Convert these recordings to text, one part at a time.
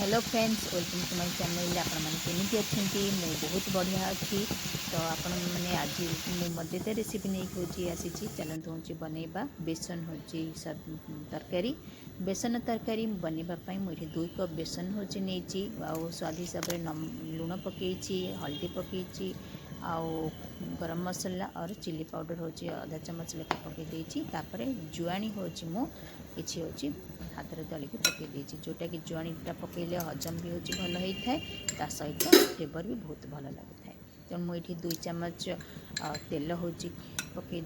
Hello friends, welcome to my channel. आपण मैंने केमी अच्छा मुझे बहुत बढ़िया अच्छी। तो आपण मैंने आज मजेदार रेसिपी नहीं हूँ आसी चलते हूँ बनइबा बेसन हूँ तरकारी। बेसन तरकारी बनवाई मुझे 2 कप बेसन हूँ नहीं स्वाद हिसाब से लुण पकई हल्दी पकई आउ गरम मसला और चिली पाउडर हूँ आधा चमच लेखा पकई जुआणी हूँ किसी हूँ हाथ में दलिकी पकई जोटा कि जुआणीटा पकईले हजम भी होची भल होता है ता सहित फ्लेवर भी बहुत भल लगी है। तेणु मुझे 2 चमच तेल हूँ पकई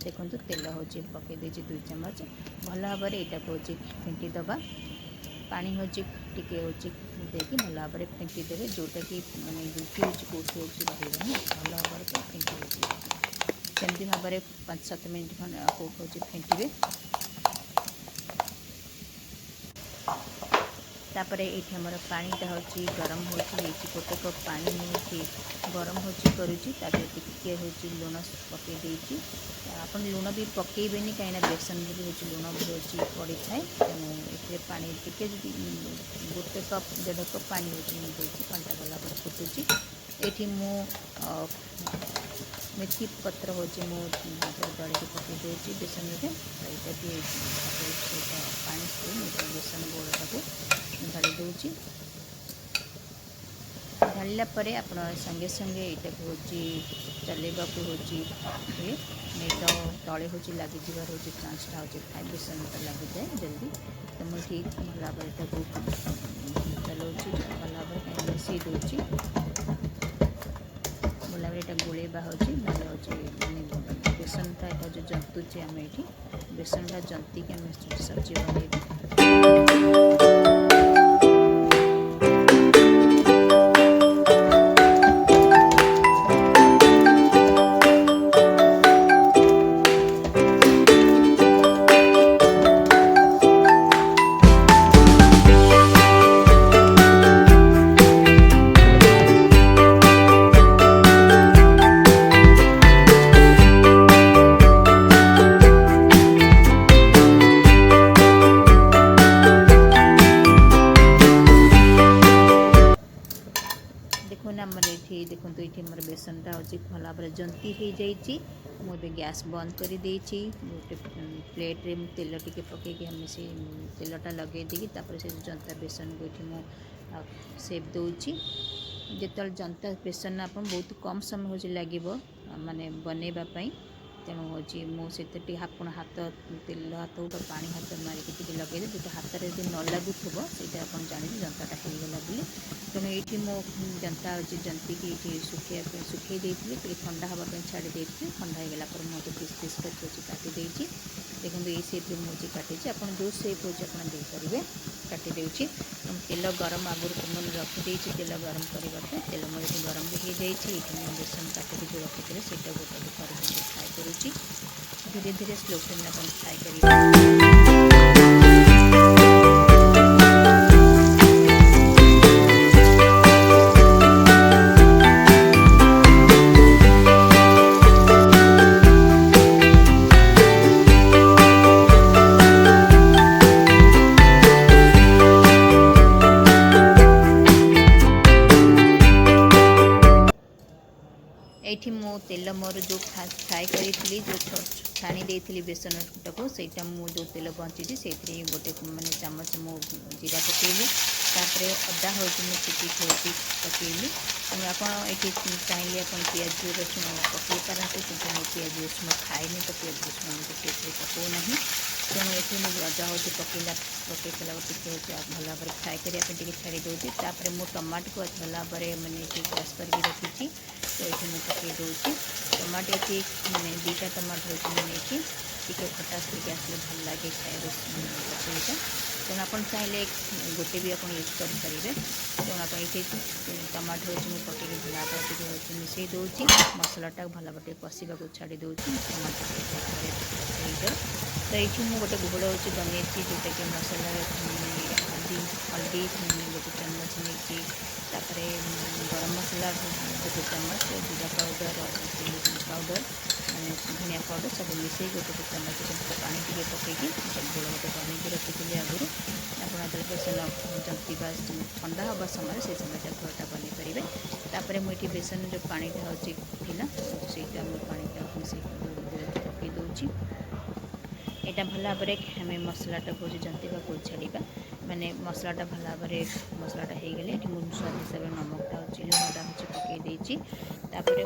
देखो तेल हूँ पकई 2 चमच भल भाव में यहाँ हूँ फेंटी दबा पानी हूँ टिके हूँ देखिए भल भाव में फेंटी देवे जोटा कि मानने रुकी हूँ कौटी हूँ रही भल भाव में फेंटी सेमती भाव में 5-7 मिनट खंड हूँ फेंटे। तापर ये आमर पानीटा हूँ गरम हो गोटे कप पानी मुझे गरम हो करुँची टिके हूँ लुण पकई आप लुण भी पकेबे कहीं बेसन भी हूँ लुण भी हूँ पड़ी थाए। तेणु ये पानी टिके गोटे कप 1.5 कप पानी हूँ पानीटा गला पर फुटुची। ये मु मेथी पत्र हूँ हाथ में दलिकी पकई दूसरी बेसन में यहाँ भी पानी से बेसन गोलटा को ढाली दूची। ढाला आप संगे संगे यहाँ हूँ चलैवा हूँ नहीं तो तले हूँ लगी जबार हूँ चांसटा हूँ थाए बेसन लगी जाए जल्दी। तो मुझे ठीक भल भाव यहाँ चलाऊँगी भल भाव कहीं मिसई दूची भल भाव यहाँ गोलेबा हूँ ना मानने बेसनटा यहाँ जो जंतुचे आम ये बेसनटा जंतिक आम सब्जी बनइबा। देखो ना आमर ये देखो ये आमर बेसनटा हूँ भल भाव में जंती हो जाइए। मुझे गैस बंद कर देती गोटे प्लेट रे तेल टिके पकईकि हम से तेलटा लगे देकी से जंता बेसन को ये सेप दूची। जिते जंता बेसन आप बहुत कम समय हूँ लगे माने बनवाई। तेणु हूँ मुझे हाथ तेल हाथ हो पानी हाथ मारिक लगे जो हाथ में जो न लगुव से जाने जंताटा होगला बोली। तेणु ये मो जंता हूँ जंतिक सुखे देती ठंडा हाँवाई छाड़ी ठंडा होगला मुझे पीस पीस कर काटी देखो ये सेप मुझे काटी आप जो सेप हूँ आपरे काटी देती। तेल गरम आगुरी मैंने रखी तेल गरम करने तेल मुझे गरम भी हो जाए बेसन काटिक जो रखी से गोटे कर फ्राए करुँची धीरे धीरे स्लो फ्लेम आप फ्राए करेंगे। ये मो तेल मोर जो फ्राए करी जो छाणी देती बेसन टाक से जो तेल बची से गोटे मैंने चामच मो जीरा पकईली अदा हूँ चिटिक हूँ पकईली। आप चाहिए आप प्याज रसुण पकई पारती कि प्याज रसुण खाएनि तो प्याज रसुण मुझे पकाऊना। तेणु ये अदा हूँ पकई सारा टे भल भाव में फ्राए करने छाड़ी दूसरी मो टमाटो को भल भाव में मैंने क्रश करके रखी तो ये मुझे पकई दूसरी टमाटो ये मैंने 2टा टमाटो मैंने टी खटास टे आसले भल लगे खाए पकईटा। तेणु आप चाहिए गोटे भी आप यूज करेंगे। तेणु आप ये टमाटो हूँ पकई भल भाव में मिसई दूसरी मसलाटा भल भाव कषा छाड़ी दूसरी टमाटो तो ये मुझे गोटे घोल हूँ बनई जोटा कि मसला हल्दी गोटे चम्मच नहीं गरम मसला गोटे चम्मच जीरा पाउडर चिली पाउडर मैंने धनिया पाउडर सब मिसई गोटे चम्मच पानी टे पकईकि सब घोल गोटे बनईकी रखी आगुरी आप ଆପଣ ଯେତେବେଳେ ବେସନ ଜନ୍ତିବା ଥଣ୍ଡା ହେବା ସମୟରେ ସେ ସମୟରେ ଘରଟା ବନେଇ ପାରିବେ। ତାପରେ ମୁଁ ଏଠି ବେସନ ଯେଉଁ ପାଣିଟା ହେଉଛି ଥିଲା ସେଇଟା ମୁଁ ପାଣିଟା ମିଶାଇ ପକାଇ ଦେଉଛି। ଏଇଟା ଭଲ ଭାବରେ ଆମେ ମସଲାଟାକୁ ଜନ୍ତିବାକୁ ଛାଡ଼ିବା, ମାନେ ମସଲାଟା ଭଲ ଭାବରେ ମସଲାଟା ହେଇଗଲେ ଏଠି ମୁଁ ସ୍ୱାଦ ହିସାବରେ ନମକଟା ହେଉଛି ଲୁଣଟା ହେଉଛି ପକାଇ ଦେଇଛି। ତାପରେ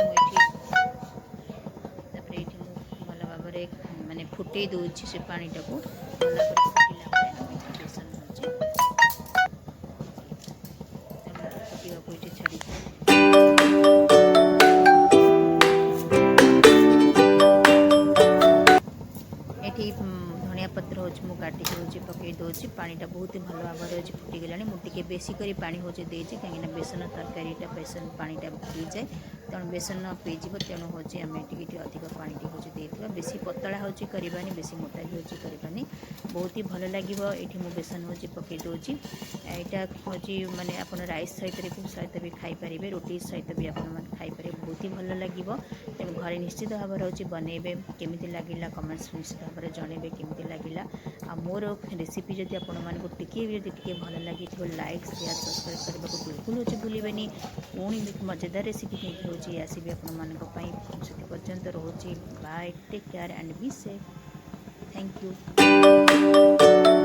ଏଇଠି ମୁଁ ଭଲ ଭାବରେ ମାନେ ଫୁଟେଇ ଦେଉଛି ସେ ପାଣିଟାକୁ। ଭଲ ଭାବରେ ଫୁଟିଲା ପରେ ଆମେ ଏଠି ବେସନ ହେଉଛି ଫୁଟିବାକୁ ଏଠି ଛାଡ଼ିକି ଏଠି ଧନିଆ ପତ୍ର ହେଉଛି ମୁଁ କାଟିକି ହେଉଛି ପକାଇ ଦେଉଛି। ପାଣିଟା ବହୁତ ଭଲ ଭାବରେ ହେଉଛି ଫୁଟିଗଲାଣି। ମୁଁ ଟିକେ ବେଶୀ କରି ପାଣି ହେଉଛି ଦେଇଛି, କାହିଁକିନା ବେସନ ତରକାରୀଟା ବେସନ ପାଣିଟା ପିଇଯାଏ, ତେଣୁ ବେସନ ପିଇଯିବ, ତେଣୁ ହେଉଛି ଆମେ ଟିକେ ଅଧିକ ପାଣିଟି ହେଉଛି ଦେଇଥିବା। ବେଶୀ ପତଳା ହେଉଛି କରିବାନି, ବେଶୀ ମୋଟା ବି ହେଉଛି କରିବାନି, ବହୁତ ହି ଭଲ ଲାଗିବ। ଏଠି ମୁଁ ବେସନ ହେଉଛି ପକାଇ ଦେଉଛି। ଏଇଟା ହେଉଛି ମାନେ ଆପଣ ରାଇସ୍ ସହିତ ବି ଖାଇପାରିବେ, ରୁଟି ସହିତ ବି ଆପଣମାନେ ଖାଇପାରିବେ, ବହୁତ ହି ଭଲ ଲାଗିବ। ତେଣୁ ଘରେ ନିଶ୍ଚିତ ଭାବରେ ହେଉଛି ବନେଇବେ। କେମିତି ଲାଗିଲା କମେଣ୍ଟସ୍ ନିଶ୍ଚିତ ଭାବରେ ଜଣେଇବେ କେମିତି ଲାଗିଲା। ଆଉ ମୋର ରେସିପି ଯଦି ଆପଣମାନଙ୍କୁ ଟିକେ ଭଲ ଲାଗିଥିବ, ଲାଇକ୍ ସେୟାର ସବସ୍କ୍ରାଇବ୍ କରିବାକୁ ବିଲକୁଲ ହେଉଛି ଭୁଲିବେନି। ପୁଣି ମଜାଦାର ରେସିପି ନେଇକି ହେଉଛି ଆସିବି ଆପଣମାନଙ୍କ ପାଇଁ। ସେଥି ପର୍ଯ୍ୟନ୍ତ ରହୁଛି bye, take care and be safe. Thank you.